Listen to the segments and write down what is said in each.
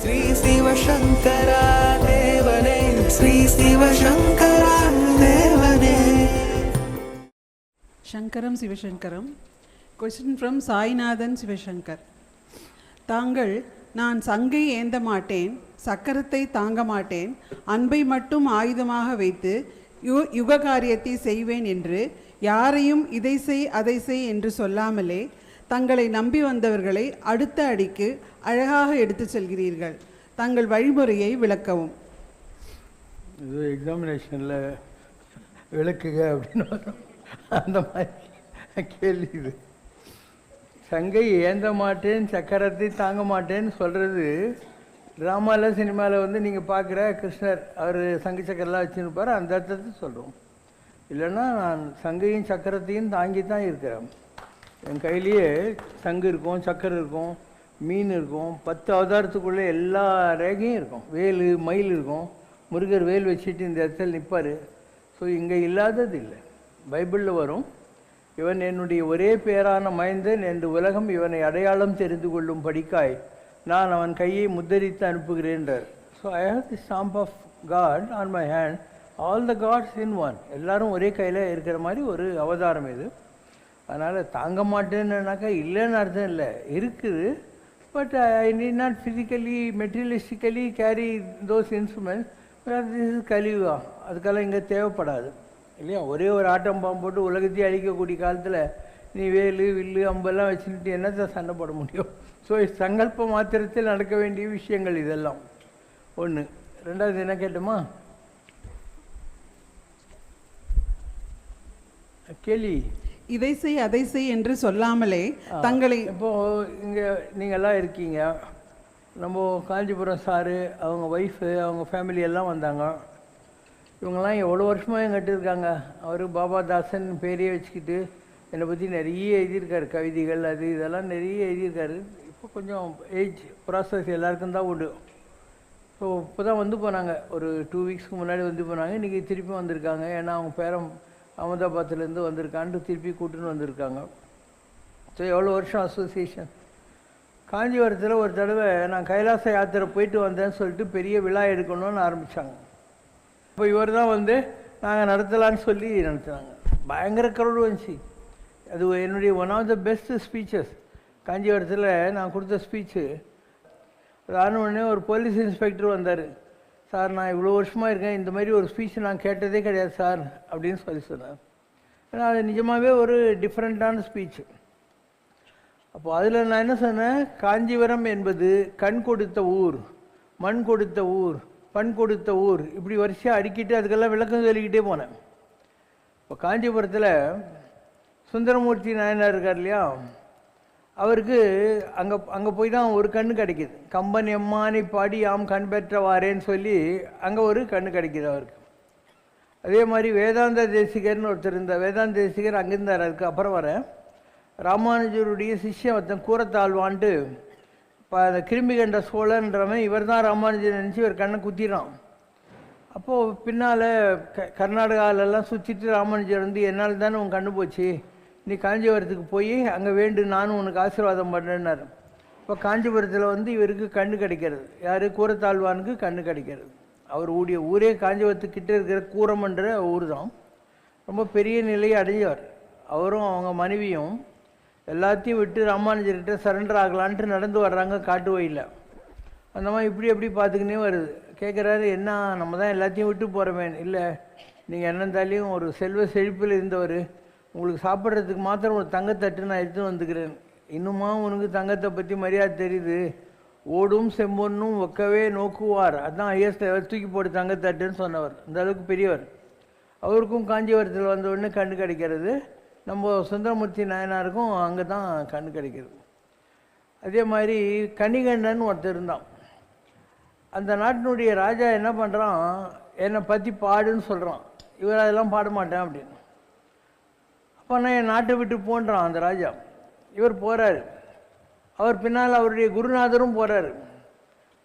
ஸ்ரீ சிவசங்கரா தேவனே, ஸ்ரீ சிவசங்கரா தேவனே. சங்கரம் சிவசங்கரம். Question from Sainathan Sivasankar. தாங்கள், நான் சங்கை ஏந்த மாட்டேன், சக்கரத்தை தாங்க மாட்டேன், அன்பை மட்டும் ஆயுதமாக வைத்து யுக காரியத்தை செய்வேன் என்று யாரையும் இதை செய் அதை செய் என்று சொல்லாமலே தங்களை நம்பி வந்தவர்களை அடுத்த அடிக்கு அழகாக எடுத்து செல்கிறீர்கள். தங்கள் வழிமுறையை விளக்கவும். இது எக்ஸாமினேஷனில் விளக்குக அப்படின்னு வரும், அந்த மாதிரி கேள்வி இது. சங்கை ஏந்த மாட்டேன், சக்கரத்தை தாங்க மாட்டேன்னு சொல்கிறது ட்ராமாவில் சினிமாவில் வந்து நீங்கள் பார்க்குற கிருஷ்ணர் அவர் சங்கு சக்கரெல்லாம் வச்சுருப்பார், அந்த அர்த்தத்தை சொல்கிறோம். இல்லைன்னா நான் சங்கையும் சக்கரத்தையும் தாங்கி தான் இருக்கிறேன். என் கையிலேயே சங்கு இருக்கும், சக்கரம் இருக்கும், மீன் இருக்கும், 10 அவதாரத்துக்குள்ளே எல்லா ரேகையும் இருக்கும். வேல் மயில் இருக்கும். முருகர் வேல் வச்சுட்டு இந்த இடத்துல நிற்பார். ஸோ இங்கே இல்லாதது இல்லை. பைபிளில் வரும், இவன் என்னுடைய ஒரே பேரான மைந்தன் என்று உலகம் இவனை அடையாளம் தெரிந்து கொள்ளும் படிக்காய் நான் அவன் கையை முத்தரித்து அனுப்புகிறேன்றார். So I have the stamp of God on my hand, all the gods in one. எல்லாரும் ஒரே கையில் இருக்கிற மாதிரி ஒரு அவதாரம் இது. அதனால் தாங்க மாட்டேன்னாக்கா இல்லைன்னு அர்த்தம் இல்லை, இருக்குது. But I need not physically materialistically carry those instruments. This is Kaliyuga, அதுக்கெல்லாம் இங்கே தேவைப்படாது இல்லையா? ஒரே ஒரு ஆட்டம் பாம்பு போட்டு உலகத்தையும் அழிக்கக்கூடிய காலத்தில் நீ வேலு வில்லு அம்பெல்லாம் வச்சுக்கிட்டு என்னத்தை சண்டை போட முடியும்? ஸோ சங்கல்ப மாத்திரத்தில் நடக்க வேண்டிய விஷயங்கள் இதெல்லாம். ஒன்று. ரெண்டாவது என்ன கேட்டோமா கேள்வி? இதை செய் அதை செய் என்று சொல்லாமலே தங்களை. இப்போது இங்கே நீங்கள்லாம் இருக்கீங்க, நம்ம காஞ்சிபுரம் சாரு, அவங்க ஒய்ஃபு, அவங்க ஃபேமிலி எல்லாம் வந்தாங்க. இவங்கெல்லாம் எவ்வளோ வருஷமாக எங்கிட்ட இருக்காங்க. அவர் பாபாதாசன் பேரையே வச்சுக்கிட்டு என்னை பற்றி நிறைய எழுதியிருக்காரு, கவிதைகள் அது இதெல்லாம் நிறைய எழுதியிருக்காரு. இப்போ கொஞ்சம் ஏஜ் ப்ராசஸ் எல்லாருக்கும் தான் உண்டு. ஸோ இப்போ தான் வந்து போனாங்க, ஒரு 2 வீக்ஸ்க்கு முன்னாடி வந்து போனாங்க. இன்றைக்கி திருப்பி வந்திருக்காங்க. ஏன்னா அவங்க பேரம் அகமதாபாத்லேருந்து வந்திருக்கான்ட்டு திருப்பி கூட்டுன்னு வந்திருக்காங்க. ஸோ எவ்வளோ வருஷம் அசோசியேஷன். காஞ்சிபுரத்தில் ஒரு தடவை நான் கைலாச யாத்திரை போயிட்டு வந்தேன்னு சொல்லிட்டு பெரிய விழா எடுக்கணும்னு ஆரம்பித்தாங்க. இப்போ இவர் தான் வந்து நாங்கள் நடத்தலான்னு சொல்லி நடத்துனாங்க. பயங்கர க்ரௌடு வந்துச்சு. அது என்னுடைய one of the best speeches. காஞ்சிபுரத்தில் நான் கொடுத்த ஸ்பீச்சு அது ஆன உடனே ஒரு போலீஸ் இன்ஸ்பெக்டர் வந்தார். சார், நான் இவ்வளோ வருஷமாக இருக்கேன், இந்த மாதிரி ஒரு ஸ்பீச் நான் கேட்டதே கிடையாது சார் அப்படின்னு சொல்லி சொன்னார். ஏன்னா அது நிஜமாகவே ஒரு டிஃப்ரெண்ட்டான ஸ்பீச்சு. அப்போ அதில் நான் என்ன சொன்னேன், காஞ்சிபுரம் என்பது கண் கொடுத்த ஊர், மண் கொடுத்த ஊர், பண் கொடுத்த ஊர், இப்படி வரிசையாக அடிக்கிட்டு அதுக்கெல்லாம் விளக்கம் சொல்லிக்கிட்டே போனேன். இப்போ காஞ்சிபுரத்தில் சுந்தரமூர்த்தி நாயனார் இருக்கார் இல்லையா, அவருக்கு அங்கே போய் தான் ஒரு கண்ணு கிடைக்கிது. கம்பன் எம்மானை பாடி யாம் கண் பெற்றவாரேன்னு சொல்லி அங்கே ஒரு கண்ணு கிடைக்கிது அவருக்கு. அதே மாதிரி வேதாந்த தேசிகர்னு ஒருத்தர் இருந்தார். வேதாந்த தேசிகர் அங்கே இருந்தார். அதுக்கு அப்புறம் வர ராமானுஜருடைய சிஷ்யம் ஒருத்தன் கூறத்தாழ்வான்ட்டு இப்போ அந்த கிருமி கண்ட சோழன்றவன் இவர் தான் ராமானுஜர் நினச்சி இவர் கண்ணை குத்திடுறான். அப்போது பின்னால் கர்நாடகாவிலெல்லாம் சுற்றிட்டு ராமானுஜர் வந்து என்னால் தானே உன் கண்ணு போச்சு, நீ காஞ்சிபுரத்துக்கு போய் அங்கே வேண்டு, நானும் உனக்கு ஆசீர்வாதம் பண்ணுறேன்னாரு. இப்போ காஞ்சிபுரத்தில் வந்து இவருக்கு கண்ணு கிடைக்கிறது. யார்? கூறத்தாழ்வானுக்கு கண்ணு கிடைக்கிறது. அவர் ஊரே காஞ்சிபுரத்துக்கிட்ட இருக்கிற கூரமன்ற ஊர் தான். ரொம்ப பெரிய நிலையை அடைஞ்சவர். அவரும் அவங்க மனைவியும் எல்லாத்தையும் விட்டு ராமானுஜர்கிட்ட சரண்டர் ஆகலான்ட்டு நடந்து வர்றாங்க காட்டு வழியில். அந்த மாதிரி இப்படி எப்படி பார்த்துக்கினே வருது. கேட்குறாரு, என்ன நம்ம தான் எல்லாத்தையும் விட்டு போகிறோமே. இல்லை, நீங்கள் என்னந்தாலையும் ஒரு செல்வ செழிப்பில் இருந்தவர், உங்களுக்கு சாப்பிட்றதுக்கு மாத்திரம் ஒரு தங்கத்தட்டு நான் எடுத்துன்னு வந்துக்கிறேன். இன்னுமா உனக்கு தங்கத்தை பற்றி மரியாதை தெரியுது? ஓடும் செம்பொன்னும் ஒக்கவே நோக்குவார், அதுதான் ஐஎஸ் தூக்கி போட்டு தங்கத்தட்டுன்னு சொன்னவர். அந்த அளவுக்கு பெரியவர். அவருக்கும் காஞ்சிபுரத்தில் வந்த உடனே கண்ணு கிடைக்கிறது. நம்ம சுந்தரமூர்த்தி நாயனாருக்கும் அங்கே தான் கண்ணு கிடைக்கிறது. அதே மாதிரி கணிகண்டன் ஒருத்தர் இருந்தான். அந்த நாட்டினுடைய ராஜா என்ன பண்ணுறான், என்னை பற்றி பாடுன்னு சொல்கிறான். இவர் அதெல்லாம் பாட மாட்டேன் அப்படின்னு. அப்போ நான் என் நாட்டை விட்டு போன்றான் அந்த ராஜா. இவர் போகிறாரு. அவர் பின்னால் அவருடைய குருநாதரும் போகிறாரு.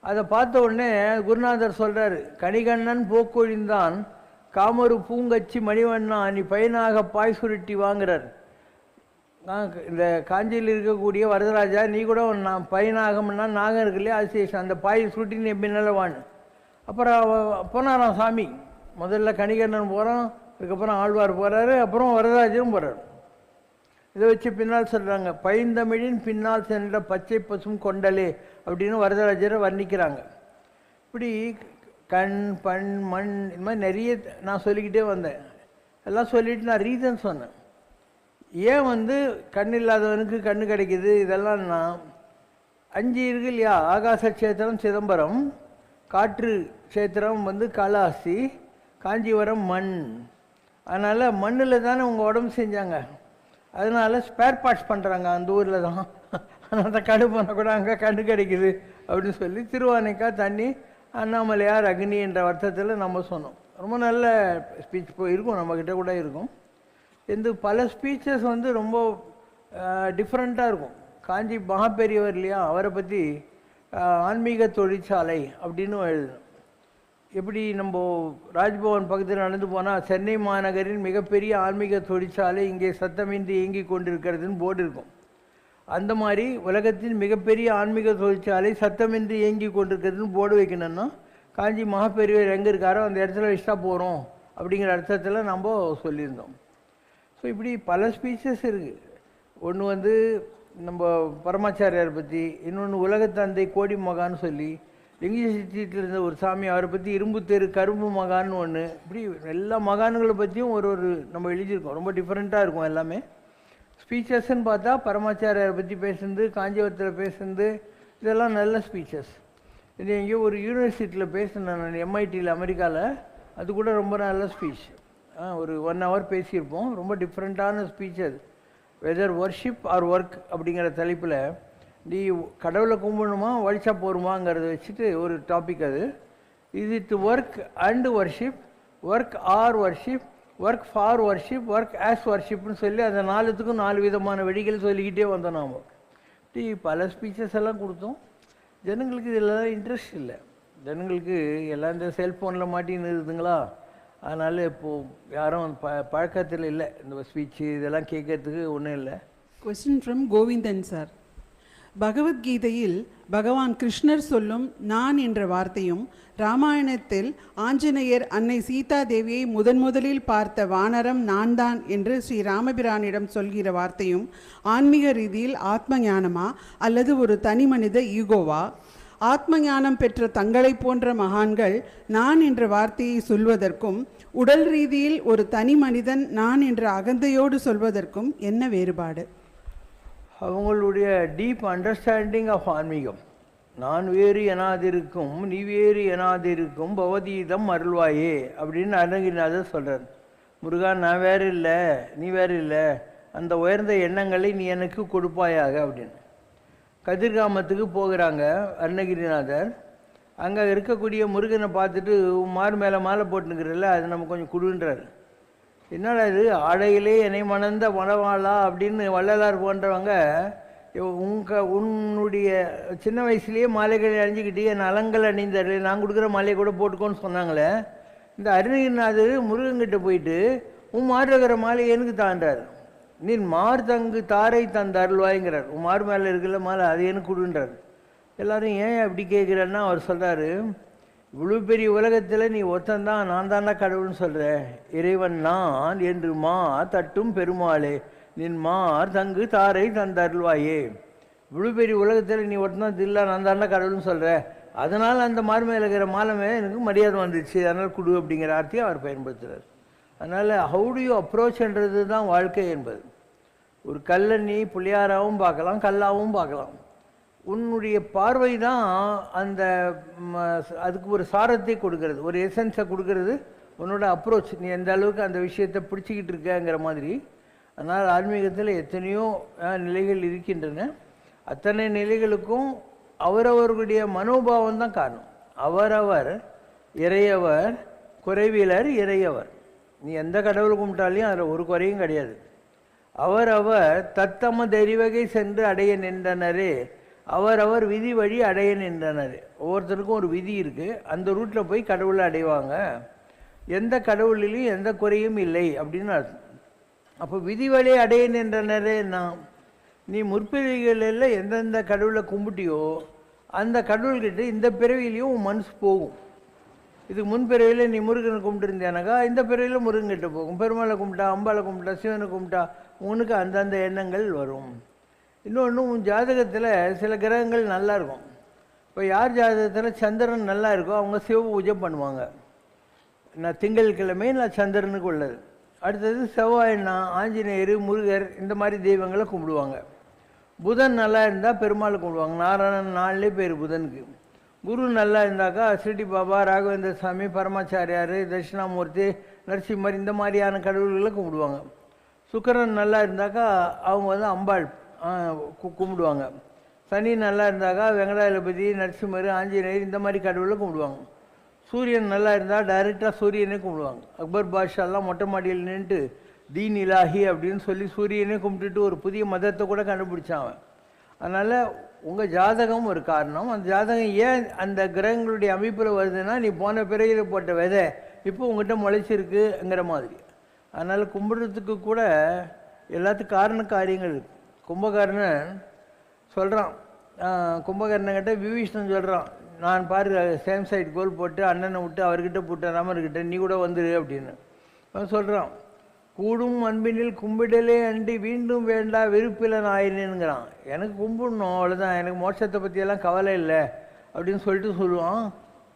அதை பார்த்த உடனே குருநாதர் சொல்கிறாரு, கணிகண்ணன் போக்கொழிந்தான் காமரு பூங்கச்சி மணிவண்ணா நீ பையனாக பாய் சுருட்டி வாங்குறார். இந்த காஞ்சியில் இருக்கக்கூடிய வரதராஜா, நீ கூட நான் பையனாகம்னா நாகம் இருக்கு இல்லையா, அசேஷம் அந்த பாய் சுட்டின்னு பின்னால் வான்னு. அப்புறம் போனாராம் சாமி. முதல்ல கணிகண்ணன் போகிறோம், அதுக்கப்புறம் ஆழ்வார் போகிறாரு, அப்புறம் வரதராஜரும் போகிறார். இதை வச்சு பின்னால் சொல்கிறாங்க, பைந்தமிழின் பின்னால் சென்ற பச்சை பசும் கொண்டலே அப்படின்னு வரதராஜரை வர்ணிக்கிறாங்க. இப்படி கண் பண் மண் இது மாதிரி நிறைய நான் சொல்லிக்கிட்டே வந்தேன். எல்லாம் சொல்லிவிட்டு நான் ரீசன் சொன்னேன். ஏன் கண் இல்லாதவனுக்கு கண்ணு கிடைக்கிது, இதெல்லாம் நான் 5 இருக்கு இல்லையா, ஆகாச கஷேத்திரம் சிதம்பரம், காற்று கஷேத்திரம் காளாஸ்தி, காஞ்சிபுரம் மண். அதனால் மண்ணில் தானே உங்கள் உடம்பு செஞ்சாங்க, அதனால் ஸ்பேர் பார்ட்ஸ் பண்ணுறாங்க அந்த ஊரில் தான். அதனால் கடு பண்ண கூட அங்கே கண்ணு கிடைக்குது அப்படின்னு சொல்லி திருவானைக்கா தண்ணி அண்ணாமலையார் அக்னி என்ற அர்த்தத்தில் நம்ம சொன்னோம். ரொம்ப நல்ல ஸ்பீச் இருக்கும், நம்மக்கிட்ட கூட இருக்கும். பல ஸ்பீச்சஸ் ரொம்ப டிஃப்ரெண்ட்டாக இருக்கும். காஞ்சி மகாபெரியவர் இல்லையா, அவரை பற்றி ஆன்மீக தொழிற்சாலை அப்படின்னு எழுதணும். எப்படி நம்ம ராஜ்பவன் பக்கத்தில் நடந்து போனால் சென்னை மாநகரின் மிகப்பெரிய ஆன்மீக தொழிற்சாலை இங்கே சத்தமின்றி இயங்கி கொண்டிருக்கிறதுன்னு போர்டு இருக்கும். அந்த மாதிரி உலகத்தின் மிகப்பெரிய ஆன்மீக தொழிற்சாலை சத்தமின்றி இயங்கி கொண்டிருக்கிறதுன்னு போர்டு வைக்கணும்னா காஞ்சி மகாபெரியவர் எங்கே இருக்காரோ அந்த இடத்துல வச்சுட்டா போகிறோம் அப்படிங்கிற அர்த்தத்தில் நம்ம சொல்லியிருந்தோம். ஸோ இப்படி பல ஸ்பீச்சஸ் இருக்குது. ஒன்று நம்ம பரமாச்சாரியார் பற்றி, இன்னொன்று உலகத்தந்தை கோடி மகான்னு சொல்லி, லிங்கசிட்டியில் இருந்த ஒரு சாமி அவரை பற்றி இரும்பு தெரு கரும்பு மகான்னு ஒன்று. இப்படி எல்லா மகான்களை பற்றியும் ஒரு நம்ம எழுதியிருக்கோம். ரொம்ப டிஃப்ரெண்ட்டாக இருக்கும் எல்லாமே. ஸ்பீச்சஸ்ன்னு பார்த்தா பரமாச்சாரியாரை பற்றி பேசுனது, காஞ்சிபுரத்தில் பேசுனது, இதெல்லாம் நல்ல ஸ்பீச்சஸ். இது எங்கேயோ ஒரு யூனிவர்சிட்டியில் பேசினேன் நான், MITயில் அமெரிக்காவில். அது கூட ரொம்ப நல்ல ஸ்பீச். ஒரு 1 hour பேசியிருப்போம். ரொம்ப டிஃப்ரெண்ட்டான ஸ்பீச் அது. வெதர் ஒர்ஷிப் ஆர் ஒர்க் அப்படிங்கிற தலைப்பில் நீ கடவுளை கும்பிடணுமா வழிச்சா போருமாங்கிறத வச்சுட்டு ஒரு டாபிக் அது. Is it work and worship, work or worship, work for worship, work as ஒர்ஷிப்னு சொல்லி அந்த 4த்துக்கும் 4 விதமான வழிகள் சொல்லிக்கிட்டே வந்தோம் நாம். இப்படி பல ஸ்பீச்சஸ் எல்லாம் கொடுத்தோம். ஜனங்களுக்கு இதில் இன்ட்ரெஸ்ட் இல்லை. ஜனங்களுக்கு எல்லாம் இந்த செல்ஃபோனில் மாட்டின்னு இருக்குதுங்களா, அதனால் இப்போது யாரும் பழக்கத்தில் இல்லை. இந்த ஸ்பீச்சு இதெல்லாம் கேட்கறதுக்கு ஒன்றும் இல்லை. Question from Govindan sir. பகவத்கீதையில் பகவான் கிருஷ்ணர் சொல்லும் நான் என்ற வார்த்தையும், ராமாயணத்தில் ஆஞ்சநேயர் அன்னை சீதா தேவியை முதலில் பார்த்த வானரம் நான் தான் என்று ஸ்ரீ ராமபிரானிடம் சொல்கிற வார்த்தையும் ஆன்மீக ரீதியில் ஆத்ம ஞானமா அல்லது ஒரு தனி மனித ஈகோவா? ஆத்ம ஞானம் பெற்ற தங்களை போன்ற மகான்கள் நான் என்ற வார்த்தையை சொல்வதற்கும் உடல் ரீதியில் ஒரு தனி மனிதன் நான் என்ற அகந்தையோடு சொல்வதற்கும் என்ன வேறுபாடு? அவங்களுடைய டீப் அண்டர்ஸ்டாண்டிங் ஆஃப் ஆன்மீகம். நான் வேறு எனாதிருக்கும் நீ வேறு எனாதிருக்கும் பவதீதம் அருள்வாயே அப்படின்னு அருணகிரிநாதர் சொல்கிறார். முருகா, நான் வேறு இல்லை நீ வேறு இல்லை, அந்த உயர்ந்த எண்ணங்களை நீ எனக்கு கொடுப்பாயாக அப்படின்னு. கதிர்காமத்துக்கு போகிறாங்க அருணகிரிநாதர். அங்கே இருக்கக்கூடிய முருகனை பார்த்துட்டு மாறு மேலே மாலை போட்டுனுக்கிறல்ல, அது நம்ம கொஞ்சம் கொடுன்றார். என்னடா இது, ஆடையிலே என்னை மணந்த மணவாளா அப்படின்னு வள்ளலார் போன்றவங்க உன்னுடைய சின்ன வயசுலேயே மாலைகளை அணிஞ்சிக்கிட்டு என் அலங்கள் அணிந்தார், நான் கொடுக்குற மாலையை கூட போட்டுக்கோன்னு சொன்னாங்களே. இந்த அருணகிரிநாதர் முருகன்கிட்ட போயிட்டு உன் மாறு இருக்கிற மாலையை எனக்கு தாண்டார், நீ மார் தங்கு தாரை தந்த அருள்வாய்ங்கிறார். உன் மாறு மேலே இருக்குல்ல மாலை, அது எனக்கு கொடுன்றார். எல்லோரும் ஏன் அப்படி கேட்குறேன்னா அவர் சொல்கிறாரு, இவ்வளோ பெரிய உலகத்தில் நீ ஒருத்தந்தான் நான் தாண்டா கடவுள்னு சொல்கிற, இறைவன் நான் என்று மா தட்டும் பெருமாளே நின் மார் தங்கு தாரை தந்த அருள்வாயே. இவ்வளோ பெரிய உலகத்தில் நீ ஒருத்தந்தான் தில்லா நான் தாண்டா கடவுள்னு சொல்கிற, அதனால் அந்த மாறு மேலே இருக்கிற மாலை மேலே எனக்கு மரியாதை வந்துடுச்சு, அதனால் கொடு அப்படிங்கிற வார்த்தையை அவர் பயன்படுத்துகிறார். அதனால் ஹவு டு யூ அப்ரோச்ன்றது தான் வாழ்க்கை என்பது. ஒரு கல்லை நீ புள்ளியாராகவும் பார்க்கலாம், கல்லாகவும் பார்க்கலாம். உன்னுடைய பார்வை தான் அந்த அதுக்கு ஒரு சாரத்தை கொடுக்கறது, ஒரு எசன்ஸை கொடுக்கறது உன்னோட அப்ரோச். நீ எந்த அளவுக்கு அந்த விஷயத்தை பிடிச்சிக்கிட்டு இருக்கங்கிற மாதிரி. அதனால் ஆன்மீகத்தில் எத்தனையோ நிலைகள் இருக்கின்றன. அத்தனை நிலைகளுக்கும் அவரவர்களுடைய மனோபாவம் தான் காரணம். அவரவர் இறையவர் குறைவிலர் இறையவர். நீ எந்த கடவுளை கும்பிட்டாலையும் அதில் ஒரு குறையும் கிடையாது. அவரவர் தத்தம தெரிவகை சென்று அடைய நின்றனரே, அவரவர் விதி வழி அடைய நின்றனர். ஒவ்வொருத்தருக்கும் ஒரு விதி இருக்குது, அந்த ரூட்டில் போய் கடவுளை அடைவாங்க. எந்த கடவுளிலையும் எந்த குறையும் இல்லை அப்படின்னு அர்த்தம். அப்போ விதி வழி அடையன் என்றனரே நான், நீ முற்பிறவிகளில் எந்தெந்த கடவுளை கும்பிட்டியோ அந்த கடவுள்கிட்ட இந்த பிறவிலையும் உன் மனசு போகும். இதுக்கு முன்பிறவியில் நீ முருகனை கும்பிட்டுருந்தேனாக்கா இந்த பிறவியில் முருகன்கிட்ட போகும். பெருமாளை கும்பிட்டா, அம்பாளை கும்பிட்டா, சிவனை கும்பிட்டா உனக்கு அந்தந்த எண்ணங்கள் வரும். இன்னொன்று, உன் ஜாதகத்தில் சில கிரகங்கள் நல்லா இருக்கும். இப்போ யார் ஜாதகத்தில் சந்திரன் நல்லா இருக்கோ அவங்க சிவ பூஜை பண்ணுவாங்க. நான் திங்கட்கிழமை நான் சந்திரனுக்கு உள்ளது. அடுத்தது செவ்வாய்னா ஆஞ்சநேயர், முருகர் இந்த மாதிரி தெய்வங்களை கும்பிடுவாங்க. புதன் நல்லா இருந்தால் பெருமாளை கும்பிடுவாங்க. நாராயணன் 4 பேர் புதனுக்கு. குரு நல்லா இருந்தாக்கா ஸ்ரீடி பாபா, ராகவேந்திர சாமி, பரமாச்சாரியார், தட்சிணாமூர்த்தி, நரசிம்மர் இந்த மாதிரியான கடவுள்களை கும்பிடுவாங்க. சுக்கிரன் நல்லா இருந்தாக்கா அவங்க வந்து அம்பாள் கும்பிடுவாங்க. சனி நல்லா இருந்தாக்கா வெங்கடாஜலபதி, நரசிம்மர், ஆஞ்சநேயர் இந்த மாதிரி கடவுளை கும்பிடுவாங்க. சூரியன் நல்லா இருந்தால் டைரெக்டாக சூரியனே கும்பிடுவாங்க. அக்பர் பாஷாலாம் மொட்டை மாடியில் நின்றுட்டு தீன் இலாஹி அப்படின்னு சொல்லி சூரியனே கும்பிட்டுட்டு ஒரு புதிய மதத்தை கூட கண்டுபிடிச்சான். அதனால் உங்கள் ஜாதகம் ஒரு காரணம். அந்த ஜாதகம் ஏன் அந்த கிரகங்களுடைய அமைப்பில் வருதுன்னா, நீ போன பிறவியில் போட்ட விதை இப்போ உங்கள்கிட்ட முளைச்சிருக்குங்கிற மாதிரி. அதனால் கும்பிட்றதுக்கு கூட எல்லாத்துக்கும் காரண காரியங்கள் இருக்குது. கும்பகர்ணன் சொல்கிறான், கும்பகர்ணன்கிட்ட விபீஷணன் சொல்கிறான், நான் பாரு சேம் சைட் கோல் போட்டு அண்ணனை விட்டு அவர்கிட்ட போட்ட ராமர்கிட்ட நீ கூட வந்துரு அப்படின்னு அவன் சொல்கிறான். கூடும் அன்பினில் கும்பிடலே அண்டி வீண்டும் வேண்டா விருப்பில நாயினேங்கிறான். எனக்கு கும்பிடணும் அவ்வளோதான், எனக்கு மோட்சத்தை பற்றியெல்லாம் கவலை இல்லை அப்படின்னு சொல்லிட்டு சொல்லுவான்.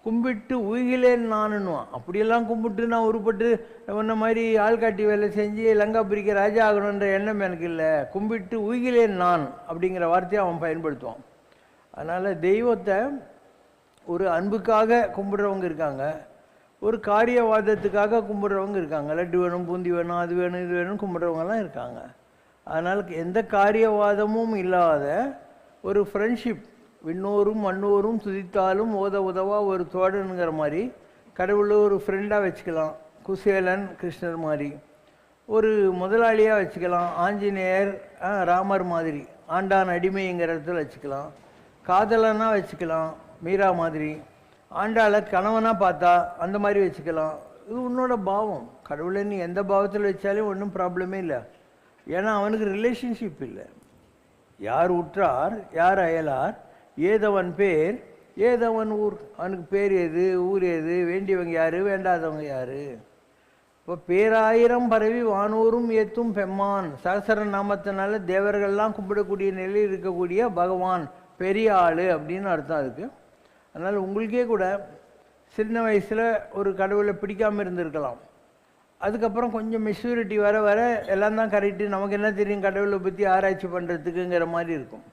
கும்பிட்டு உயிலேன் நானுன்னுவான். அப்படியெல்லாம் கும்பிட்டு நான் உருப்பட்டு உன்ன மாதிரி ஆள்காட்டி வேலை செஞ்சு லங்கா பிரிக்க ராஜா ஆகணுன்ற எண்ணம் எனக்கு இல்லை. கும்பிட்டு உயிலேன் நான் அப்படிங்கிற வார்த்தையை அவன் பயன்படுத்துவான். அதனால் தெய்வத்தை ஒரு அன்புக்காக கும்பிட்றவங்க இருக்காங்க, ஒரு காரியவாதத்துக்காக கும்பிட்றவங்க இருக்காங்க. லட்டு வேணும், பூந்தி வேணும், அது வேணும், இது வேணும்னு கும்பிட்றவங்கலாம் இருக்காங்க. அதனால் எந்த காரியவாதமும் இல்லாத ஒரு ஃப்ரெண்ட்ஷிப், விண்ணோரும் மண்ணோரும் துதித்தாலும் ஓத உதவா ஒரு தோழனுங்கிற மாதிரி கடவுளை ஒரு ஃப்ரெண்டாக வச்சுக்கலாம். குசேலன் கிருஷ்ணர் மாதிரி ஒரு முதலாளியாக வச்சுக்கலாம். ஆஞ்சநேயர் ராமர் மாதிரி ஆண்டான் அடிமைங்கிற இடத்துல வச்சுக்கலாம். காதலனாக வச்சுக்கலாம், மீரா மாதிரி. ஆண்டாளை கணவனாக பார்த்தா அந்த மாதிரி வச்சுக்கலாம். இது உன்னோட பாவம். கடவுளை நீ எந்த பாவத்தில் வச்சாலும் ஒன்றும் ப்ராப்ளமே இல்லை. ஏன்னா அவனுக்கு ரிலேஷன்ஷிப் இல்லை. யார் உற்றார் யார் அயலார், ஏதவன் பேர் ஏதவன் ஊர். அவனுக்கு பேர் எது, ஊர் எது, வேண்டியவங்க யார், வேண்டாதவங்க யார். இப்போ பேராயிரம் பரவி வானூரும் ஏத்தும் பெம்மான், சகசர நாமத்தினால தேவர்கள்லாம் கும்பிடக்கூடிய நிலையில் இருக்கக்கூடிய பகவான் பெரிய ஆள் அப்படின்னு அர்த்தம் அதுக்கு. அதனால் உங்களுக்கே கூட சின்ன வயசில் ஒரு கடவுளை பிடிக்காமல் இருந்திருக்கலாம். அதுக்கப்புறம் கொஞ்சம் மெச்சூரிட்டி வர வர எல்லாம் தான் கரெக்டு, நமக்கு என்ன தெரியும் கடவுளை பற்றி ஆராய்ச்சி பண்ணுறதுக்குங்கிற மாதிரி இருக்கும்.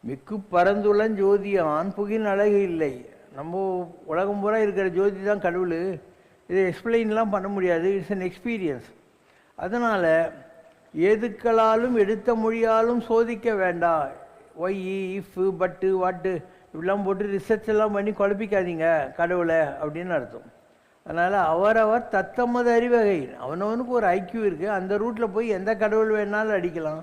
மிக்கு பரந்துளன் ஜோதியான் புகின் அழகு இல்லை. நம்ம உலகம் பூரா இருக்கிற ஜோதி தான் கடவுள். இதை எக்ஸ்பிளைன்லாம் பண்ண முடியாது. It's an experience. அதனால் எதுக்களாலும் எடுத்த மொழியாலும் சோதிக்க வேண்டாம். ஒய், இஃப், பட்டு, வாட்டு இப்படிலாம் போட்டு ரிசர்ச் எல்லாம் பண்ணி குழப்பிக்காதீங்க கடவுளை அப்படின்னு அர்த்தம். அதனால் அவரவர் தத்தமது அறிவகை, அவனவனுக்கு ஒரு ஐக்கியூ இருக்குது. அந்த ரூட்டில் போய் எந்த கடவுள் வேணாலும் அடிக்கலாம்.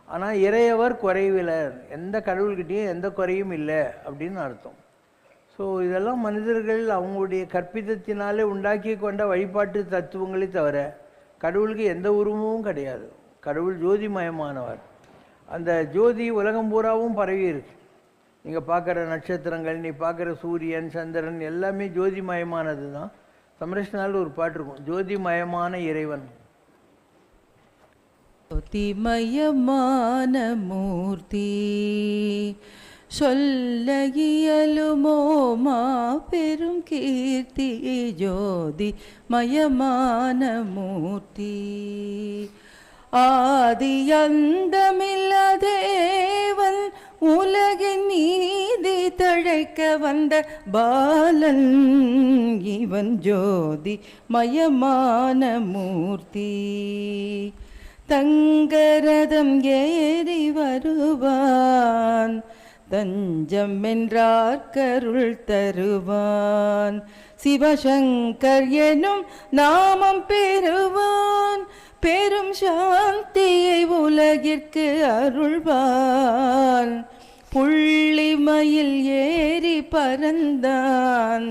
ஆனால் இறையவர் குறைவிலர், எந்த கடவுள்கிட்டையும் எந்த குறையும் இல்லை அப்படின்னு அர்த்தம். ஸோ இதெல்லாம் மனிதர்கள் அவங்களுடைய கற்பிதத்தினாலே உண்டாக்கி கொண்ட வழிபாட்டு தத்துவங்களே தவிர கடவுளுக்கு எந்த உருவமும் கிடையாது. கடவுள் ஜோதிமயமானவர். அந்த ஜோதி உலகம் பூராவும் பரவி இருக்கு. நீங்கள் பார்க்குற நட்சத்திரங்கள், நீ பார்க்குற சூரியன், சந்திரன் எல்லாமே ஜோதிமயமானது தான். சமரஷ்னால் ஒரு பாட்டு இருக்கும், ஜோதிமயமான இறைவன். ஜோதிமயமான மூர்த்தி சொல்ல இயலுமோ மாபெரும் கீர்த்தி. ஜோதிமயமான மூர்த்தி ஆதி அந்தமில்ல தேவன் உலகின் நீதி தழைக்க வந்த பாலன் இவன். ஜோதி மயமான மூர்த்தி தங்கரதம் ஏறி வருவான், தஞ்சம் என்றார் கருள் தருவான். சிவசங்கர் எனும் நாமம் பெறுவான், பெரும் சாந்தியை உலகிற்கு அருள்வான். புள்ளிமயில் ஏறி பறந்தான்,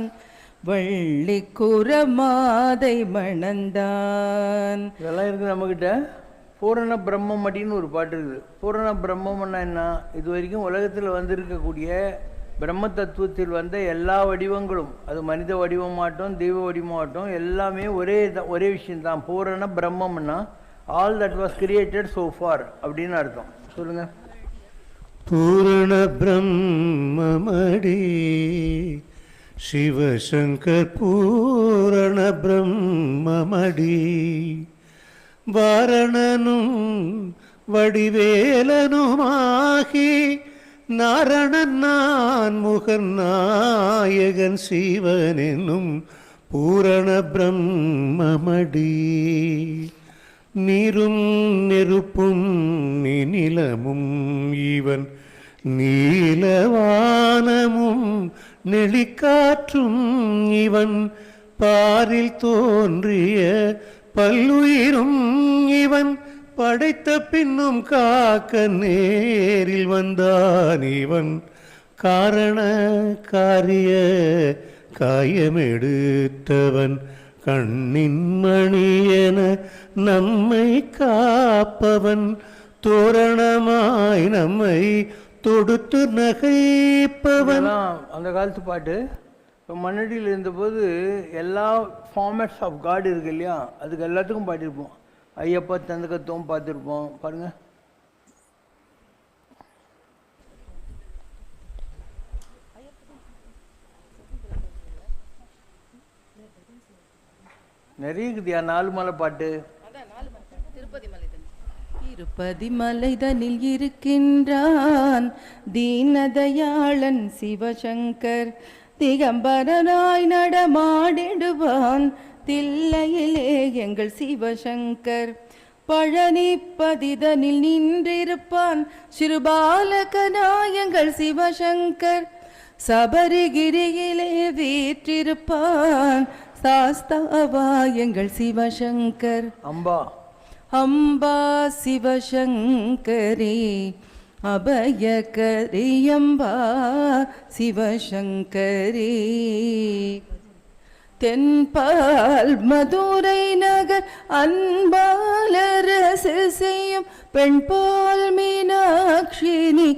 வள்ளி குரமாதை மணந்தான். இதெல்லாம் இருக்குது நம்மக்கிட்ட. பூரண பிரம்மம் அப்படின்னு ஒரு பாட்டு இருக்குது. பூரண பிரம்மம்னா என்ன? இது வரைக்கும் உலகத்தில் வந்திருக்கக்கூடிய பிரம்ம தத்துவத்தில் வந்த எல்லா வடிவங்களும், அது மனித வடிவமாகட்டும் தெய்வ வடிவமாகட்டும், எல்லாமே ஒரே விஷயம்தான். பூரண பிரம்மம்னா all that was created so for அப்படின்னு அர்த்தம். சொல்லுங்க. பூரண பிரம்மமடி சிவசங்கர் பூரண பிரம்மமடி வாரணனும் வடிவேலனுமாகி நாரணன் நான் முகன் நாயகன் சிவன் என்னும் பூரண பிரம்மமடி நீரும் நெருப்பும் நிலமும் இவன் நீலவானமும் நெளிக்காற்றும் இவன் பாரில் தோன்றிய பல்லுயிரும் இவன் படைத்த பின்னும் காக்க நேரில் வந்தான் இவன் காரண காரிய காயமெடுத்தவன் கண்ணின் மணியென நம்மை காப்பவன் தோரணமாய் நம்மை தொடுத்து நகைப்பவன். அந்த காலத்து பாட்டு. இப்போ மண்ணடியில் இருந்தபோது எல்லா ஃபார்மேட்ஸ் ஆஃப் காட் இருக்கு இல்லையா, அதுக்கு எல்லாத்துக்கும் பாட்டிருப்போம். ஐயப்பா தந்தகத்துவம் பார்த்துருப்போம். பாருங்க, நிறைய இருக்குதியா 4 மலை பாட்டு. திருப்பதி மலைதனில் இருக்கின்றான் தீனதயாளன் சிவசங்கர், திகம்பரனாய் நடமாடிடுவான் தில்லையிலே எங்கள் சிவசங்கர். பழனிப்பதிதனில் நின்றிருப்பான் சிறுபாலகனாய் எங்கள் சிவசங்கர், சபரிகிரியிலே வீற்றிருப்பான் சாஸ்தாவா எங்கள் சிவசங்கர். அம்பா அம்பா சிவசங்கரே அபயகரியம்பா சிவசங்கரே. தென்பால் மதுரை நகர் அன்பாலரசு செய்யும் பெண்பால் மீனாட்சினி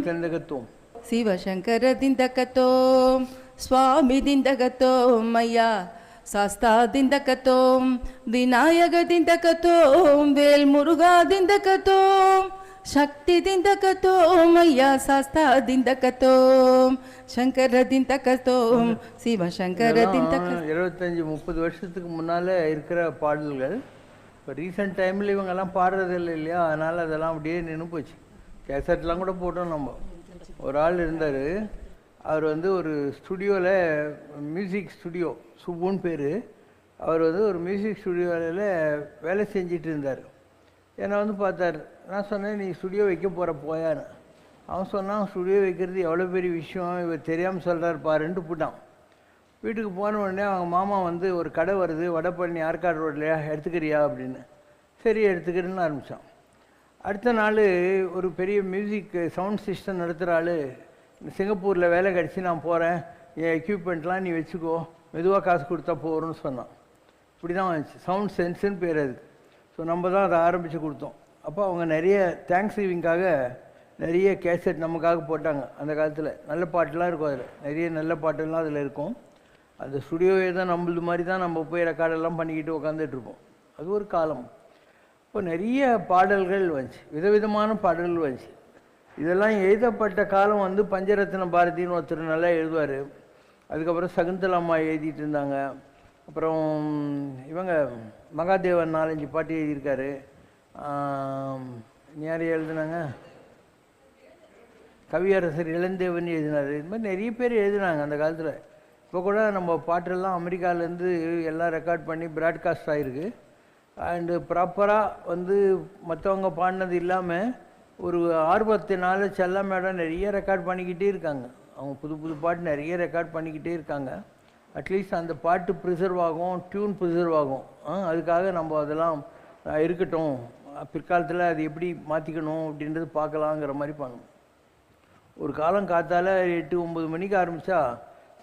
தந்தகத்துவம் சிவசங்கர திந்தகத்தோம் சுவாமி திந்தகத்தோம் ஐயா சாஸ்தா திந்தகத்தோம் விநாயக திந்தகத்தோம் வேல் முருகா திந்தகத்தோம் சக்தி திந்தகத்தோம் ஐயா சாஸ்தா திந்தகத்தோம் சங்கர திந்தகத்தோம் சிவசங்கர திந்தக. 25-30 வருஷத்துக்கு முன்னால் இருக்கிற பாடல்கள் இப்போ ரீசெண்ட் டைமில் இவங்கெல்லாம் பாடுறதில்லை இல்லையா, அதனால் அதெல்லாம் அப்படியே நின்று போச்சு. கேசட்லாம் கூட போட்டோம். நம்ம ஒரு ஆள் இருந்தார், அவர் வந்து ஒரு ஸ்டுடியோவில் மியூசிக் ஸ்டுடியோ சுப்புன்னு பேர். அவர் வந்து ஒரு மியூசிக் ஸ்டுடியோவில் வேலை செஞ்சிட்டு இருந்தார். என்னை வந்து பார்த்தார். நான் சொன்னேன், நீ ஸ்டுடியோ வைக்க போகிற போயான்னு. அவன் சொன்னான், ஸ்டுடியோ வைக்கிறது எவ்வளோ பெரிய விஷயம், இவர் தெரியாமல் சொல்கிறார் பாருன்ட்டு போட்டான். வீட்டுக்கு போன உடனே அவங்க மாமா வந்து ஒரு கடை வருது வடபழனி ஆற்காடு ரோட்லையா, எடுத்துக்கிறியா அப்படின்னு. சரி எடுத்துக்கிறேன்னு ஆரம்பித்தான். அடுத்த நாள் ஒரு பெரிய மியூசிக் சவுண்ட் சிஸ்டம் நடத்துகிற ஆள், சிங்கப்பூரில் வேலை கிடச்சி நான் போகிறேன், என் எக்யூப்மெண்ட்லாம் நீ வச்சுக்கோ, மெதுவாக காசு கொடுத்தா போகிறோன்னு சொன்னான். இப்படி தான் வந்துச்சு. சவுண்ட் சென்ஸுன்னு பேர் அதுக்கு. ஸோ நம்ம தான் அதை ஆரம்பித்து கொடுத்தோம். அப்போ அவங்க நிறைய தேங்க்ஸ் கிவிங்காக நிறைய கேசட் நமக்காக போட்டாங்க. அந்த காலத்தில் நல்ல பாட்டெலாம் இருக்கும், அதில் நிறைய நல்ல பாட்டெல்லாம் அதில் இருக்கும். அந்த ஸ்டுடியோவே தான் நம்மளது மாதிரி தான் நம்ம போய் ரெக்கார்டெல்லாம் பண்ணிக்கிட்டு உட்காந்துட்ருப்போம். அது ஒரு காலம். இப்போ நிறைய பாடல்கள் வந்துச்சு, விதவிதமான பாடல்கள் வந்துச்சு. இதெல்லாம் எழுதப்பட்ட காலம் வந்து பஞ்சரத்ன பாரதின்னு ஒருத்தர் நல்லா எழுதுவார். அதுக்கப்புறம் சகுந்தலாம்மா எழுதிட்டு இருந்தாங்க. அப்புறம் இவங்க மகாதேவன் 4-5 பாட்டு எழுதியிருக்காரு. யார் எழுதுனாங்க? கவியரசர் இளந்தேவன் எழுதினார். இது மாதிரி நிறைய பேர் எழுதினாங்க அந்த காலத்தில். இப்போ கூட நம்ம பாட்டெல்லாம் அமெரிக்காவிலேருந்து எல்லாம் ரெக்கார்ட் பண்ணி ப்ராட்காஸ்ட் ஆகிருக்கு. அண்டு ப்ராப்பராக வந்து மற்றவங்க பாடினது இல்லாமல் ஒரு ஆர்வத்தினால செல்ல மேடம் நிறைய ரெக்கார்ட் பண்ணிக்கிட்டே இருக்காங்க. அவங்க புது புது பாட்டு நிறைய ரெக்கார்ட் பண்ணிக்கிட்டே இருக்காங்க. அட்லீஸ்ட் அந்த பாட்டு ப்ரிசர்வ் ஆகும், டியூன் ப்ரிசர்வ் ஆகும். அதுக்காக நம்ம அதெல்லாம் இருக்கட்டும், பிற்காலத்தில் அது எப்படி மாற்றிக்கணும் அப்படின்றது பார்க்கலாங்கிற மாதிரி பண்ணணும். ஒரு காலம் காத்தால் 8-9 மணிக்கு ஆரம்பித்தா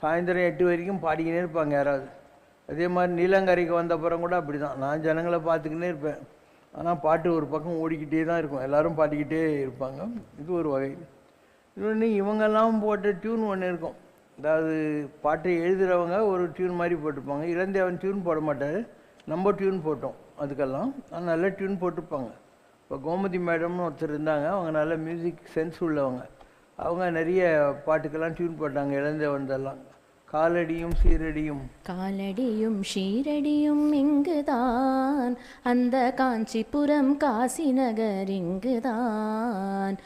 சாயந்தரம் 8 வரைக்கும் பாடிக்கினே இருப்பாங்க யாராவது. அதே மாதிரி நீலங்கரைக்கு வந்த அப்புறம் கூட அப்படி தான். நான் ஜனங்களை பார்த்துக்கினே இருப்பேன். ஆனால் பாட்டு ஒரு பக்கம் ஓடிக்கிட்டே தான் இருக்கும், எல்லோரும் பாடிக்கிட்டே இருப்பாங்க. இது ஒரு வகை. இன்னொன்று இவங்கெல்லாம் போட்ட டியூன் ஒன்று இருக்கும். அதாவது பாட்டை எழுதுகிறவங்க ஒரு டியூன் மாதிரி போட்டிருப்பாங்க. இளந்தேவன் டியூன் போட மாட்டார், நம்ம டியூன் போட்டோம் அதுக்கெல்லாம். ஆனால் நல்ல டியூன் போட்டிருப்பாங்க. இப்போ கோமதி மேடம்னு ஒருத்தர் இருந்தாங்க, அவங்க நல்ல மியூசிக் சென்ஸ் உள்ளவங்க. அவங்க நிறைய பாட்டுக்கெல்லாம் டியூன் போட்டாங்க இளந்தேவன்தெல்லாம். காலடியும் சீரடியும் காலடியும் ஷீரடியும் இங்குதான், அந்த காஞ்சிபுரம் காசி நகர் இங்குதான்,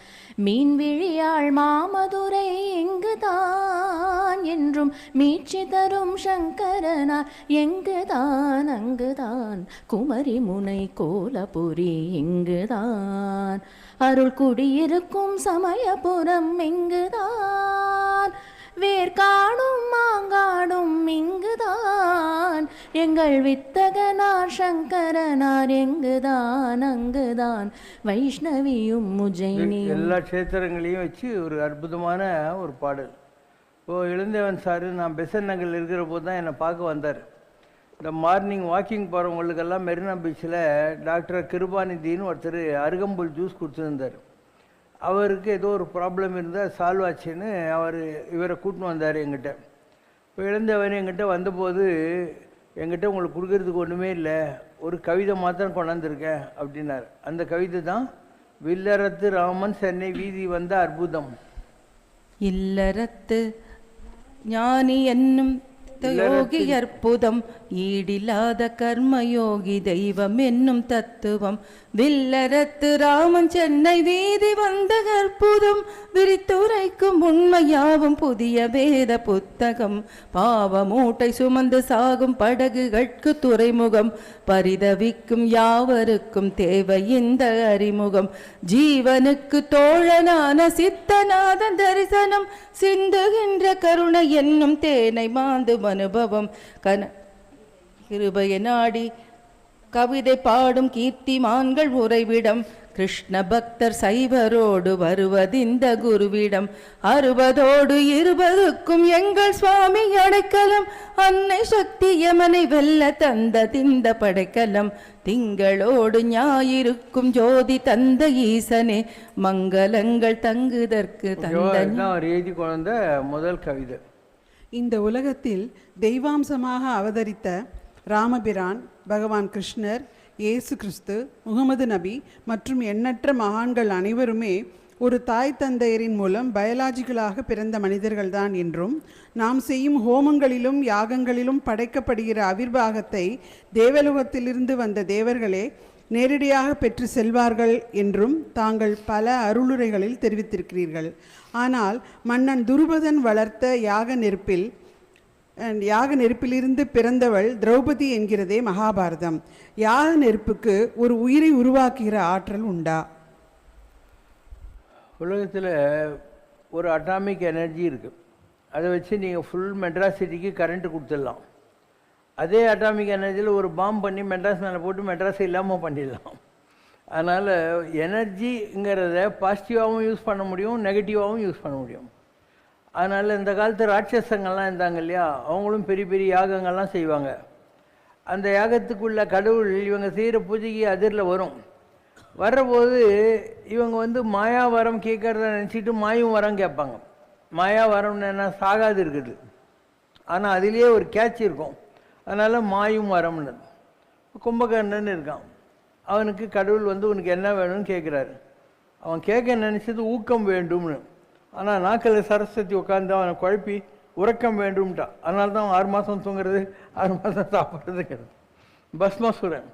மீன்விழியாள் மாமதுரை இங்குதான், என்றும் மீட்சி தரும் சங்கரனார் எங்குதான், அங்குதான் குமரி முனை கோலபுரி இங்குதான், அருள் குடியிருக்கும் சமயபுரம் இங்குதான், வேர்காடும் மாங்காடும் இங்குதான், எங்கள் வித்தகனார் சங்கரனார் எங்குதான், அங்குதான் வைஷ்ணவியும் உஜ்ஜயினியும். எல்லா க்ஷேத்திரங்களையும் வச்சு ஒரு அற்புதமான ஒரு பாடல். இப்போது இளந்தேவன் சார் நான் பெசன் நகரில் இருக்கிற போது தான் என்னை பார்க்க வந்தார். இந்த மார்னிங் வாக்கிங் போகிறவங்களுக்கெல்லாம் மெரினா பீச்சில் டாக்டர் கிருபாநிதின்னு ஒருத்தர் அருகம்புல் ஜூஸ் கொடுத்துருந்தார். அவருக்கு ஏதோ ஒரு ப்ராப்ளம் இருந்தால் சால்வ் ஆச்சுன்னு இவரை கூட்டின்னு வந்தார் எங்கிட்ட. இப்போ இளந்தேவன் எங்கிட்ட வந்தபோது, எங்கிட்ட உங்களுக்கு கொடுக்கறதுக்கு ஒன்றுமே இல்லை, ஒரு கவிதை மாத்திரம் கொண்டாந்துருக்கேன் அப்படின்னார். அந்த கவிதை தான் வில்லரத்து ராமன் சென்னை வீதி வந்த அற்புதம். இல்லறத்து ஞானி என்னும் யோகி அற்புதம், ஈடில்லாத கர்மயோகி தெய்வம் என்னும் தத்துவம், வில்லரத்து ராமன் சென்னை வீதி வந்த அற்புதம், விரித்துரைக்கும் உண்மையாவும் புதிய வேத புத்தகம், பாவ மூட்டை சுமந்து சாகும் படகுகட்கு துறைமுகம், பரிதவிக்கும் யாவருக்கும் தேவை இந்த அறிமுகம், ஜீவனுக்கு தோழனான சித்தநாதன் தரிசனம், சிந்துகின்ற கருணை என்னும் தேனை மாந்து அனுபவம், கிருபைய நாடி கவிதை பாடும் கீர்த்திமான்கள் உறைவிடம், கிருஷ்ண பக்தர் சைவரோடு வருவதிந்த குருவிடம், 60ஓடு 20க்கும் எங்கள் சுவாமி அடைக்கலம், அன்னை சக்தி யமனை வெல்ல தந்த திந்த படைக்கலம், திங்களோடு ஞாயிறுக்கும் ஜோதி தந்த ஈசனே, மங்களங்கள் தங்குதற்கு தந்த. அவர் எழுதி கொண்ட முதல் கவிதை. இந்த உலகத்தில் தெய்வாம்சமாக அவதரித்த ராமபிரான், பகவான் கிருஷ்ணர், இயேசு கிறிஸ்து, முகமது நபி மற்றும் எண்ணற்ற மகான்கள் அனைவருமே ஒரு தாய் தந்தையரின் மூலம் பயாலஜிக்கலாக பிறந்த மனிதர்கள்தான் என்றும், நாம் செய்யும் ஹோமங்களிலும் யாகங்களிலும் படைக்கப்படுகிற அவிர்வாகத்தை தேவலோகத்திலிருந்து வந்த தேவர்களே நேரடியாக பெற்று செல்வார்கள் என்றும் தாங்கள் பல அருளுரைகளில் தெரிவித்திருக்கிறீர்கள். ஆனால் மன்னன் துருபதன் வளர்த்த யாக நெருப்பிலிருந்து பிறந்தவள் திரௌபதி என்கிறதே மகாபாரதம். யாக நெருப்புக்கு ஒரு உயிரை உருவாக்குகிற ஆற்றல் உண்டா? உலகத்தில் ஒரு அட்டாமிக் எனர்ஜி இருக்குது, அதை வச்சு நீங்கள் ஃபுல் மெட்ராஸ் சிட்டிக்கு கரண்ட்டு கொடுத்துடலாம். அதே அட்டாமிக் எனர்ஜியில் ஒரு பாம்பு பண்ணி மெட்ராஸ் மேலே போட்டு மெட்ராஸ் இல்லாமல் பண்ணிடலாம். அதனால் எனர்ஜிங்கிறத பாசிட்டிவாகவும் யூஸ் பண்ண முடியும், நெகட்டிவாகவும் யூஸ் பண்ண முடியும். அதனால் இந்த காலத்து ராட்சசங்கள்லாம் இருந்தாங்க இல்லையா, அவங்களும் பெரிய பெரிய யாகங்கள்லாம் செய்வாங்க. அந்த யாகத்துக்குள்ள கடவுள் இவங்க செய்கிற பூஜைக்கு அதிரில் வர்றபோது இவங்க மாயா வரம் கேட்குறத நினச்சிட்டு மாயும் வரம் கேட்பாங்க. மாயா வரம்னு என்ன, சாகாது இருக்குது, ஆனால் அதிலேயே ஒரு கேட்ச் இருக்கும். அதனால் மாயும் வரம்னு. கும்பகர்ணன் இருக்கான், அவனுக்கு கடவுள் உனக்கு என்ன வேணும்னு கேட்குறாரு. அவன் கேட்க நினச்சது ஊக்கம் வேண்டும்னு. ஆனால் நாக்கில் சரஸ்வதி உட்காந்து அவனை குழப்பி உறக்கம் வேண்டும்ட்டான். அதனால தான் அவன் 6 மாதம் தூங்குறது, 6 மாதம் சாப்பிட்றதுங்கிறது. பஸ்மசுரன்,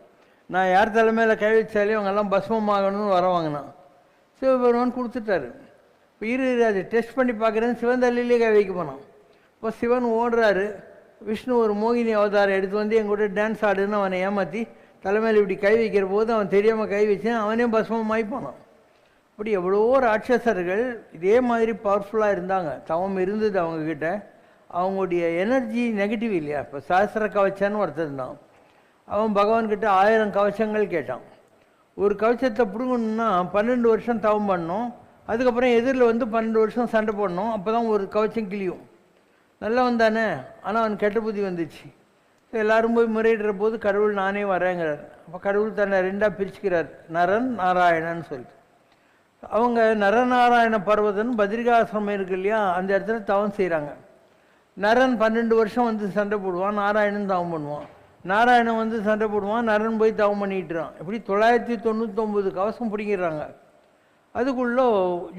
நான் யார் தலைமையில் கை வச்சாலே அவங்கெல்லாம் பஸ்மம் ஆகணும்னு வர வாங்கினான். சிவபெருமான் கொடுத்துட்டாரு. இப்போ அதை டெஸ்ட் பண்ணி பார்க்குறேன்னு சிவன் தலையிலே கை வைக்க போனான். இப்போ சிவன் ஓடுறாரு, விஷ்ணு ஒரு மோகினி அவதாரம் எடுத்து எங்கூட டான்ஸ் ஆடுன்னு அவனை ஏமாற்றி தலைமையில் இப்படி கை வைக்கிற போது அவன் தெரியாமல் கை வச்சேன், அவனே பஸ்மமாகி போனான். இப்படி எவ்வளோ ராட்சசர்கள் இதே மாதிரி பவர்ஃபுல்லாக இருந்தாங்க. தவம் இருந்தது அவங்கக்கிட்ட. அவங்களுடைய எனர்ஜி நெகட்டிவ் இல்லையா. இப்போ சாஸ்திர கவச்சான்னு ஒருத்தர் இருந்தான், அவன் பகவான்கிட்ட 1000 கவச்சங்கள் கேட்டான். ஒரு கவச்சத்தை பிடுங்கணுன்னா 12 வருஷம் தவம் பண்ணணும், அதுக்கப்புறம் எதிரில் 12 வருஷம் சண்டை போடணும், அப்போ தான் ஒரு கவச்சம் கிளியும். நல்லவன் தானே, ஆனால் அவன் கெட்ட புத்தி வந்துச்சு. எல்லாரும் போய் முறையிடுற போது கடவுள் நானே வரேங்கிறார். அப்போ கடவுள் தன்னை 2ஆக பிரிச்சுக்கிறார், நரன் நாராயணன்னு சொல்லிட்டு. அவங்க நரநாராயண பர்வதன் பத்ரிகாசிரமம் இருக்கு இல்லையா, அந்த இடத்துல தவம் செய்கிறாங்க. நரன் 12 வருஷம் வந்து சண்டை போடுவான், நாராயணன் தவம் பண்ணுவான். நாராயணன் வந்து சண்டை போடுவான், நரன் போய் தவம் பண்ணிட்டுறான். இப்படி 999 கவசம் பிடிக்கிறாங்க. அதுக்குள்ளே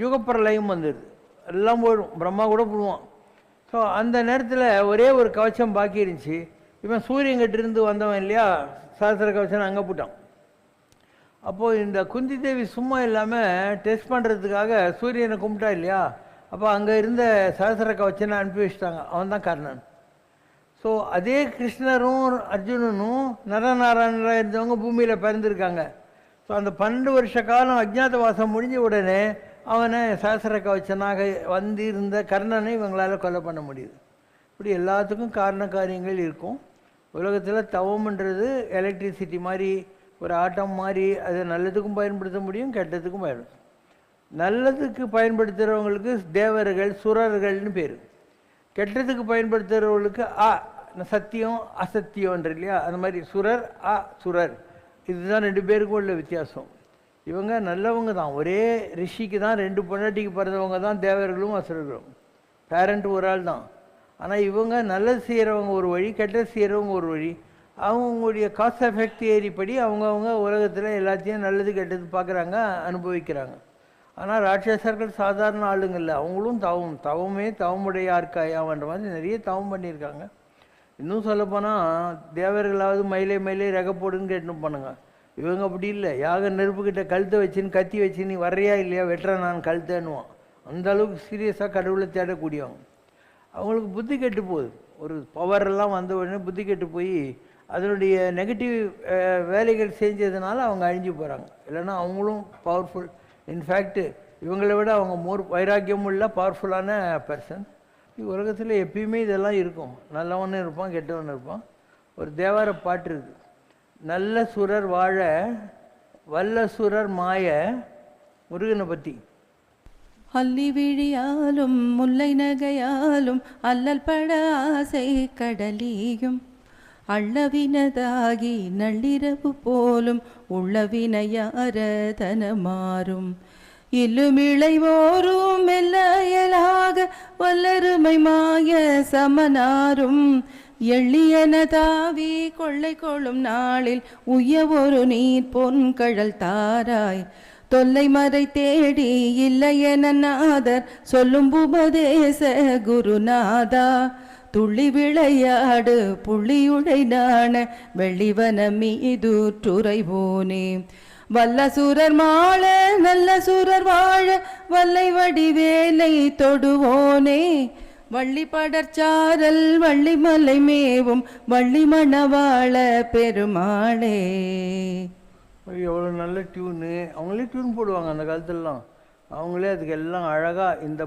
யுகப்பிரளயம் வந்துடுது, எல்லாம் போயிடும், பிரம்மா கூட போடுவான். ஸோ அந்த நேரத்தில் ஒரே ஒரு கவச்சம் பாக்கி இருந்துச்சு. இவன் சூரியன்கிட்டிருந்து வந்தவன் இல்லையா, சாஸ்திர கவச்சம் அங்கே போட்டான். அப்போது இந்த குந்தி தேவி சும்மா இல்லாமல் டெஸ்ட் பண்ணுறதுக்காக சூரியனை கும்பிட்டா இல்லையா, அப்போ அங்கே இருந்த சஹஸ்ர கவச்சனை அனுப்பி வச்சிட்டாங்க. அவன் தான் கர்ணன். ஸோ அதே கிருஷ்ணரும் அர்ஜுனனும் நரநாராயணராக இருந்தவங்க பூமியில் பிறந்திருக்காங்க. ஸோ அந்த 12 வருஷ காலம் அஜ்ஞாதவாசம் முடிஞ்ச உடனே அவனை சஹஸ்ர கவச்சனாக வந்து இருந்த கர்ணனை இவங்களால் கொலை பண்ண முடியுது. இப்படி எல்லாத்துக்கும் காரண காரியங்கள் இருக்கும். உலகத்தில் தவம்ன்றது எலக்ட்ரிசிட்டி மாதிரி, ஒரு ஆட்டம் மாதிரி. அதை நல்லதுக்கும் பயன்படுத்த முடியும், கெட்டதுக்கும் பயன்படுத்தும். நல்லதுக்கு பயன்படுத்துகிறவங்களுக்கு தேவர்கள் சுரர்கள்னு பேர். கெட்டதுக்கு பயன்படுத்துகிறவங்களுக்கு சத்தியம் அசத்தியம்ன்ற இல்லையா, அந்த மாதிரி சுரர் சுரர். இதுதான் 2 பேருக்கும் உள்ள வித்தியாசம். இவங்க நல்லவங்க தான். ஒரே ரிஷிக்கு தான் 2 பொண்டாட்டிக்கு பிறந்தவங்க தான் தேவர்களும் அசுரர்களும். பேரண்ட் ஒரு ஆள் தான். ஆனால் இவங்க நல்லது செய்கிறவங்க ஒரு வழி, கெட்டது செய்கிறவங்க ஒரு வழி. அவங்களுடைய காஸ்ட் எஃபெக்ட் ஏறிப்படி அவங்கவுங்க உலகத்தில் எல்லாத்தையும் நல்லது கெட்டது பார்க்குறாங்க, அனுபவிக்கிறாங்க. ஆனால் ராட்சசர்கள் சாதாரண ஆளுங்க இல்லை, அவங்களும் தவமே தவமுடையார்க்காயாவன்ற மாதிரி நிறைய தவம் பண்ணியிருக்காங்க. இன்னும் சொல்லப்போனால் தேவர்களாவது மயிலே ரக போடுன்னு கேட்டுன்னு பண்ணுங்க. இவங்க அப்படி இல்லை. யாக நெருப்புக்கிட்ட கழுத்தை வச்சுன்னு கத்தி வச்சு நீ வர்றியா இல்லையா, வெட்டுற நான் கழுத்தேன்னுவான். அந்த அளவுக்கு சீரியஸாக கடவுளை தேடக்கூடியவங்க. அவங்களுக்கு புத்தி கெட்டு போகுது. ஒரு பவரெல்லாம் வந்த உடனே புத்தி கெட்டு போய் அதனுடைய நெகட்டிவ் வேலைகள் செஞ்சதுனால அவங்க அழிஞ்சு போகிறாங்க. இல்லைன்னா அவங்களும் பவர்ஃபுல். இன்ஃபேக்ட் இவங்களை விட அவங்க வைராக்கியம் உள்ள பவர்ஃபுல்லான பர்சன். உலகத்தில் எப்பயுமே இதெல்லாம் இருக்கும். நல்லவனும் இருப்பான், கெட்டவன் இருப்பான். ஒரு தேவார பாட்டு இருக்குது, நல்ல சுரர் வாழ வல்ல சுரர் மாய, முருகனை பற்றி. அல்லி விழியாலும் முல்லை நகையாலும் அல்லல் பட ஆசை கடலியும் அள்ளவினதாகி நள்ளிரவு போலும் உள்ளவினையார தனமாறும் இல்லுமிளைவோரும் மெல்லையலாக வல்லருமை மாய சமனாரும் எள்ளியன தாவி கொள்ளை கொள்ளும் நாளில் உய்ய ஒரு நீர் பொன்கழல் தாராய் தொல்லை மறை தேடி இல்லையென நாதர் சொல்லும் உபதேச குருநாதா துள்ளி விளையாடு புள்ளியுடை நாண வெள்ளிவன மீதுற்றுரைவோனே வல்ல சூரர் மாள நல்ல சூரர் வாழ வல்லை வடிவேலை தொடுவோனே வள்ளி படர்ச்சாரல் வள்ளி மலை மேவும் வள்ளி மணவாள பெருமாளே. எவ்வளோ நல்ல டியூனு. அவங்களே டியூன் போடுவாங்க அந்த காலத்துலலாம். அவங்களே அதுக்கு எல்லாம் அழகாக இந்த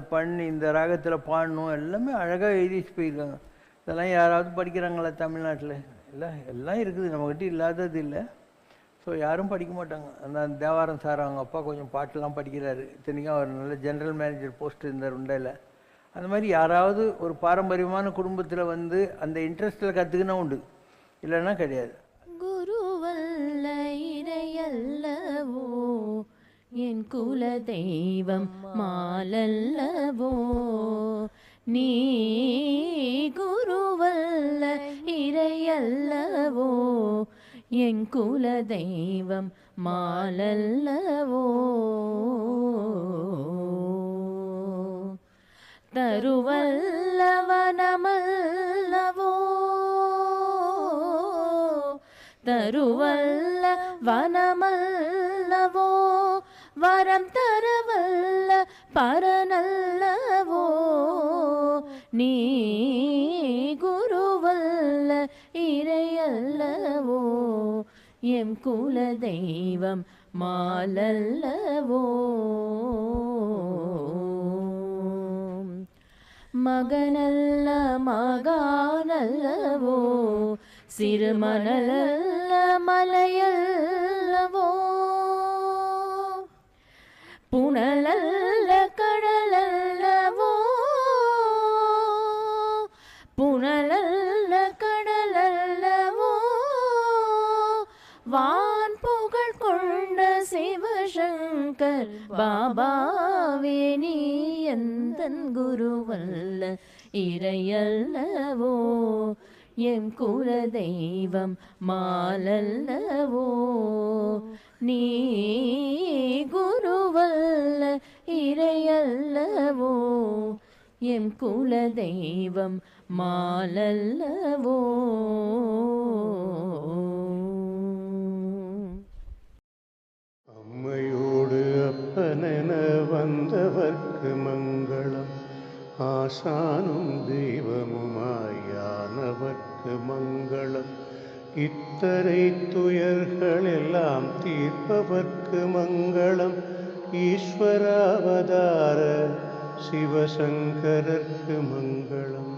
இந்த ராகத்தில் பாடணும் எல்லாமே அழகாக எழுதி போயிருக்காங்க. இதெல்லாம் யாராவது படிக்கிறாங்களா தமிழ்நாட்டில்? இல்லை, எல்லாம் இருக்குது, நம்மக்கிட்ட இல்லாதது இல்லை. ஸோ யாரும் படிக்க மாட்டாங்க. அந்த தேவாரம் சார் அவங்க அப்பா கொஞ்சம் பாட்டெல்லாம் படிக்கிறாரு. இத்தனைக்கும் அவர் நல்ல ஜென்ரல் மேனேஜர் போஸ்ட் இருந்தார் உண்டையில். அந்த மாதிரி யாராவது ஒரு பாரம்பரியமான குடும்பத்தில் வந்து அந்த இன்ட்ரெஸ்ட்டில் கற்றுக்கினா உண்டு, இல்லைன்னா கிடையாது. குருவல்ல இறையல்லவோ என் குல தெய்வம் மாலல்லவோ நீ குருவல்ல இறையல்லவோ என் குல தெய்வம் மாலல்லவோ தருவல்லவனமல்லவோ தருவல்ல வனமல்லவோ வரம் தரவல்ல பரனல்லவோ நீ குருவல்ல இறையல்லவோ எம் குல தெய்வம் மாலல்லவோ மகனல்ல மகானல்லவோ சிறுமணலல்ல மலையல்லவோ புனலல்ல கடலல்லவோ புனலல்ல கடலல்லவோ வான் புகழ் கொண்ட சிவசங்கர் பாபாவே நீ எந்தன் குருவல்ல இறையல்லவோ எம் குல தெய்வம் மாலல்லவோ நீ குருவல்ல இறையல்லவோ எம் குல தெய்வம் மாலல்லவோ. அம்மையோடு அப்பனென வந்தவர்க்கு மங்களம், ஆசானும் தெய்வமுமாயானவர்க்கு மங்களம், இத்தரை துயர்கள் எல்லாம் தீர்ப்பவர்க்கு மங்களம், ஈஸ்வராவதார சிவசங்கரர்க்கு மங்களம்.